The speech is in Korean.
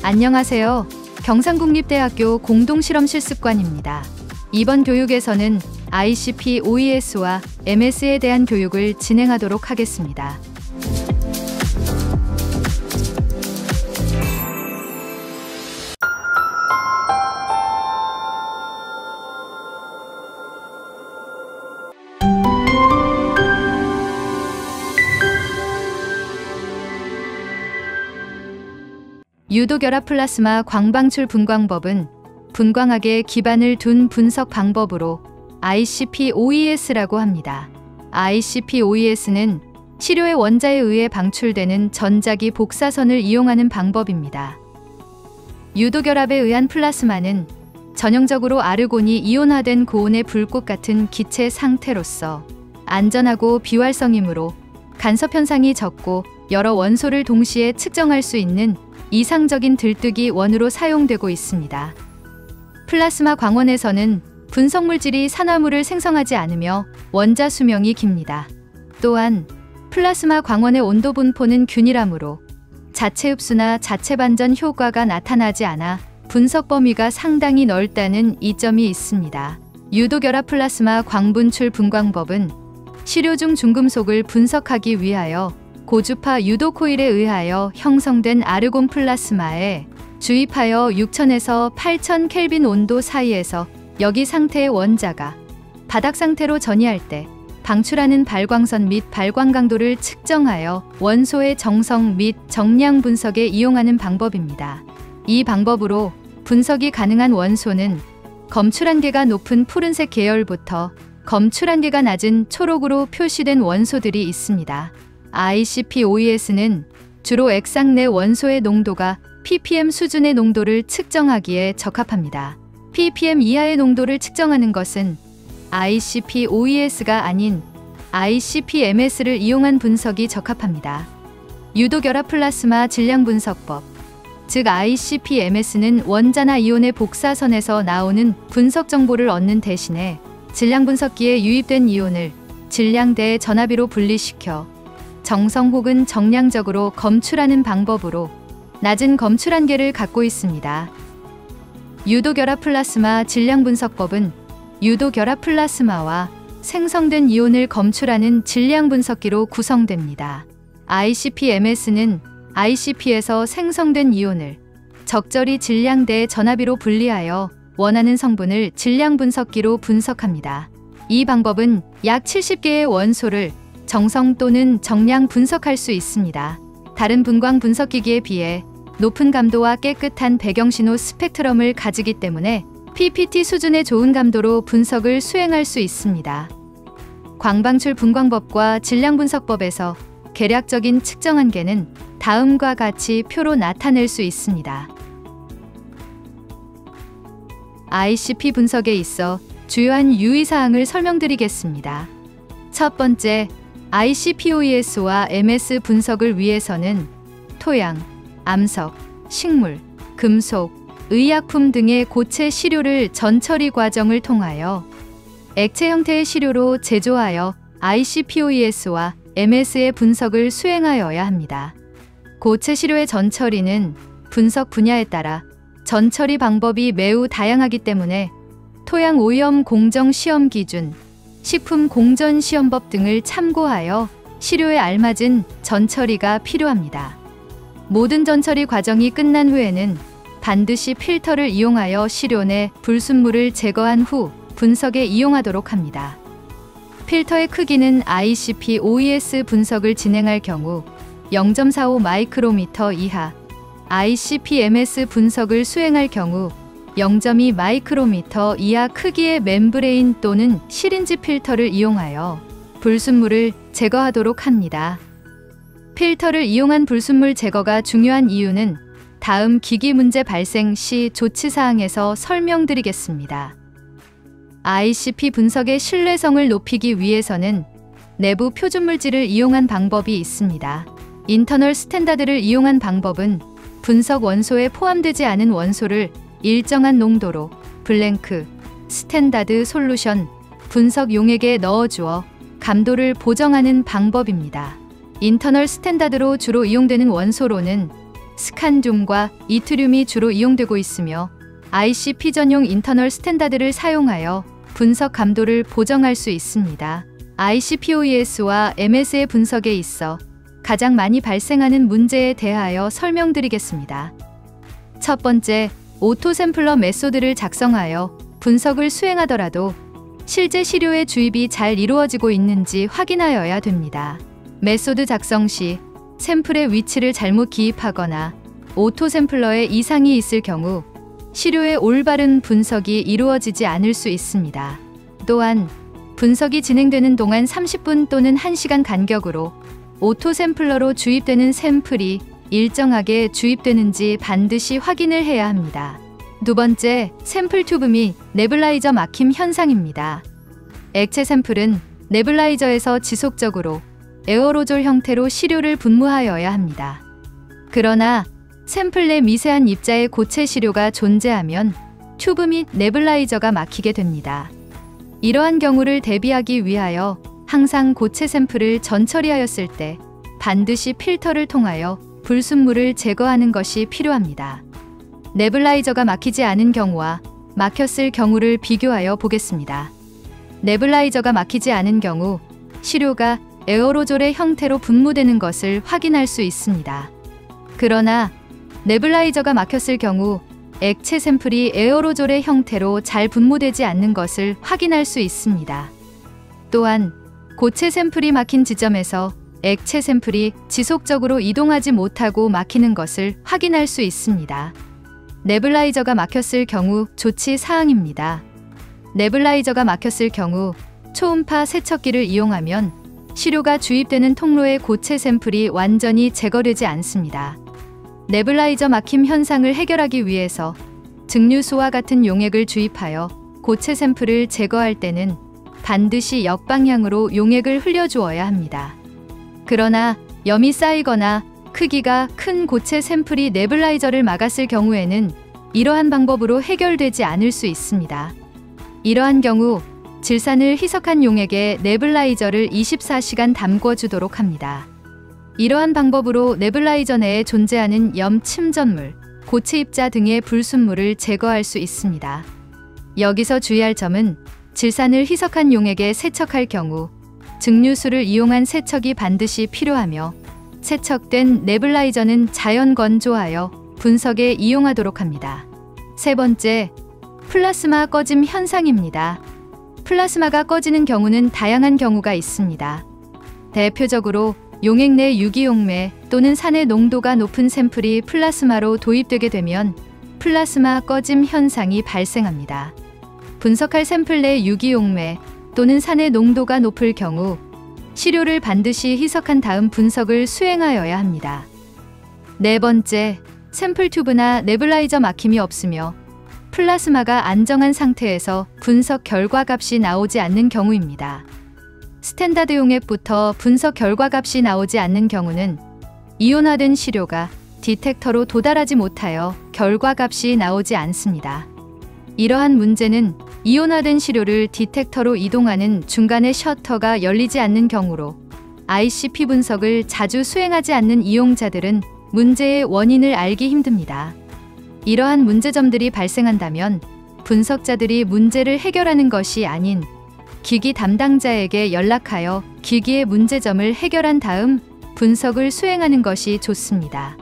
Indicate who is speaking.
Speaker 1: 안녕하세요. 경상국립대학교 공동실험실습관입니다. 이번 교육에서는 ICP OES와 MS에 대한 교육을 진행하도록 하겠습니다. 유도결합 플라스마 광방출 분광법은 분광학에 기반을 둔 분석 방법으로 ICP OES라고 합니다. ICP OES는 치료의 원자에 의해 방출되는 전자기 복사선을 이용하는 방법입니다. 유도결합에 의한 플라스마는 전형적으로 아르곤이 이온화된 고온의 불꽃 같은 기체 상태로서 안전하고 비활성이므로 간섭 현상이 적고 여러 원소를 동시에 측정할 수 있는 이상적인 들뜨기 원으로 사용되고 있습니다. 플라스마 광원에서는 분석물질이 산화물을 생성하지 않으며 원자 수명이 깁니다. 또한 플라스마 광원의 온도 분포는 균일하므로 자체 흡수나 자체 반전 효과가 나타나지 않아 분석 범위가 상당히 넓다는 이점이 있습니다. 유도결합 플라스마 광분출 분광법은 치료 중 중금속을 분석하기 위하여 고주파 유도 코일에 의하여 형성된 아르곤 플라스마에 주입하여 6000에서 8000 켈빈 온도 사이에서 여기 상태의 원자가 바닥 상태로 전이할 때 방출하는 발광선 및 발광 강도를 측정하여 원소의 정성 및 정량 분석에 이용하는 방법입니다. 이 방법으로 분석이 가능한 원소는 검출한계가 높은 푸른색 계열부터 검출한계가 낮은 초록으로 표시된 원소들이 있습니다. ICP OES는 주로 액상 내 원소의 농도가 ppm 수준의 농도를 측정하기에 적합합니다. ppm 이하의 농도를 측정하는 것은 ICP OES가 아닌 ICP MS를 이용한 분석이 적합합니다. 유도결합 플라스마 질량 분석법, 즉 ICP MS는 원자나 이온의 복사선에서 나오는 분석 정보를 얻는 대신에 질량 분석기에 유입된 이온을 질량대의 전압비로 분리시켜 정성 혹은 정량적으로 검출하는 방법으로 낮은 검출한계를 갖고 있습니다. 유도결합 플라스마 질량 분석법은 유도결합 플라스마와 생성된 이온을 검출하는 질량 분석기로 구성됩니다. ICP MS는 ICP에서 생성된 이온을 적절히 질량대의 전압비로 분리하여 원하는 성분을 질량 분석기로 분석합니다. 이 방법은 약 70개의 원소를 정성 또는 정량 분석할 수 있습니다. 다른 분광 분석기기에 비해 높은 감도와 깨끗한 배경신호 스펙트럼을 가지기 때문에 PPT 수준의 좋은 감도로 분석을 수행할 수 있습니다. 광방출 분광법과 질량 분석법에서 계략적인 측정 한계는 다음과 같이 표로 나타낼 수 있습니다. ICP 분석에 있어 주요한 유의사항을 설명드리겠습니다. 첫 번째, ICP OES와 MS 분석을 위해서는 토양, 암석, 식물, 금속, 의약품 등의 고체 시료를 전처리 과정을 통하여 액체 형태의 시료로 제조하여 ICP OES와 MS의 분석을 수행하여야 합니다. 고체 시료의 전처리는 분석 분야에 따라 전처리 방법이 매우 다양하기 때문에 토양 오염 공정 시험 기준, 식품 공전 시험법 등을 참고하여 시료에 알맞은 전처리가 필요합니다. 모든 전처리 과정이 끝난 후에는 반드시 필터를 이용하여 시료 내 불순물을 제거한 후 분석에 이용하도록 합니다. 필터의 크기는 ICP OES 분석을 진행할 경우 0.45 마이크로미터 이하, ICP MS 분석을 수행할 경우 0.2 마이크로미터 이하 크기의 멤브레인 또는 시린지 필터를 이용하여 불순물을 제거하도록 합니다. 필터를 이용한 불순물 제거가 중요한 이유는 다음 기기 문제 발생 시 조치사항에서 설명드리겠습니다. ICP 분석의 신뢰성을 높이기 위해서는 내부 표준물질을 이용한 방법이 있습니다. 인터널 스탠다드를 이용한 방법은 분석 원소에 포함되지 않은 원소를 일정한 농도로 블랭크, 스탠다드 솔루션, 분석 용액에 넣어주어 감도를 보정하는 방법입니다. 인터널 스탠다드로 주로 이용되는 원소로는 스칸듐과 이트륨이 주로 이용되고 있으며 ICP 전용 인터널 스탠다드를 사용하여 분석 감도를 보정할 수 있습니다. ICP-OES와 MS의 분석에 있어 가장 많이 발생하는 문제에 대하여 설명드리겠습니다. 첫 번째, 오토샘플러 메소드를 작성하여 분석을 수행하더라도 실제 시료의 주입이 잘 이루어지고 있는지 확인하여야 됩니다. 메소드 작성 시 샘플의 위치를 잘못 기입하거나 오토샘플러에 이상이 있을 경우 시료의 올바른 분석이 이루어지지 않을 수 있습니다. 또한 분석이 진행되는 동안 30분 또는 1시간 간격으로 오토샘플러로 주입되는 샘플이 일정하게 주입되는지 반드시 확인을 해야 합니다. 두 번째, 샘플 튜브 및 네뷸라이저 막힘 현상입니다. 액체 샘플은 네뷸라이저에서 지속적으로 에어로졸 형태로 시료를 분무하여야 합니다. 그러나 샘플 내 미세한 입자의 고체 시료가 존재하면 튜브 및 네뷸라이저가 막히게 됩니다. 이러한 경우를 대비하기 위하여 항상 고체 샘플을 전처리하였을 때 반드시 필터를 통하여 불순물을 제거하는 것이 필요합니다. 네뷸라이저가 막히지 않은 경우와 막혔을 경우를 비교하여 보겠습니다. 네뷸라이저가 막히지 않은 경우 시료가 에어로졸의 형태로 분무되는 것을 확인할 수 있습니다. 그러나 네뷸라이저가 막혔을 경우 액체 샘플이 에어로졸의 형태로 잘 분무되지 않는 것을 확인할 수 있습니다. 또한 고체 샘플이 막힌 지점에서 액체 샘플이 지속적으로 이동하지 못하고 막히는 것을 확인할 수 있습니다. 네뷸라이저가 막혔을 경우 조치 사항입니다. 네뷸라이저가 막혔을 경우 초음파 세척기를 이용하면 시료가 주입되는 통로의 고체 샘플이 완전히 제거되지 않습니다. 네뷸라이저 막힘 현상을 해결하기 위해서 증류수와 같은 용액을 주입하여 고체 샘플을 제거할 때는 반드시 역방향으로 용액을 흘려주어야 합니다. 그러나 염이 쌓이거나 크기가 큰 고체 샘플이 네뷸라이저를 막았을 경우에는 이러한 방법으로 해결되지 않을 수 있습니다. 이러한 경우 질산을 희석한 용액에 네뷸라이저를 24시간 담궈주도록 합니다. 이러한 방법으로 네뷸라이저 내에 존재하는 염 침전물, 고체 입자 등의 불순물을 제거할 수 있습니다. 여기서 주의할 점은 질산을 희석한 용액에 세척할 경우 증류수를 이용한 세척이 반드시 필요하며 세척된 네뷸라이저는 자연 건조하여 분석에 이용하도록 합니다. 세 번째, 플라스마 꺼짐 현상입니다. 플라스마가 꺼지는 경우는 다양한 경우가 있습니다. 대표적으로 용액 내 유기용매 또는 산의 농도가 높은 샘플이 플라스마로 도입되게 되면 플라스마 꺼짐 현상이 발생합니다. 분석할 샘플 내 유기용매 또는 산의 농도가 높을 경우 시료를 반드시 희석한 다음 분석을 수행하여야 합니다. 네 번째, 샘플 튜브나 네뷸라이저 막힘이 없으며 플라스마가 안정한 상태에서 분석 결과값이 나오지 않는 경우입니다. 스탠다드 용액부터 분석 결과값이 나오지 않는 경우는 이온화된 시료가 디텍터로 도달하지 못하여 결과값이 나오지 않습니다. 이러한 문제는 이온화된 시료를 디텍터로 이동하는 중간에 셔터가 열리지 않는 경우로 ICP 분석을 자주 수행하지 않는 이용자들은 문제의 원인을 알기 힘듭니다. 이러한 문제점들이 발생한다면 분석자들이 문제를 해결하는 것이 아닌 기기 담당자에게 연락하여 기기의 문제점을 해결한 다음 분석을 수행하는 것이 좋습니다.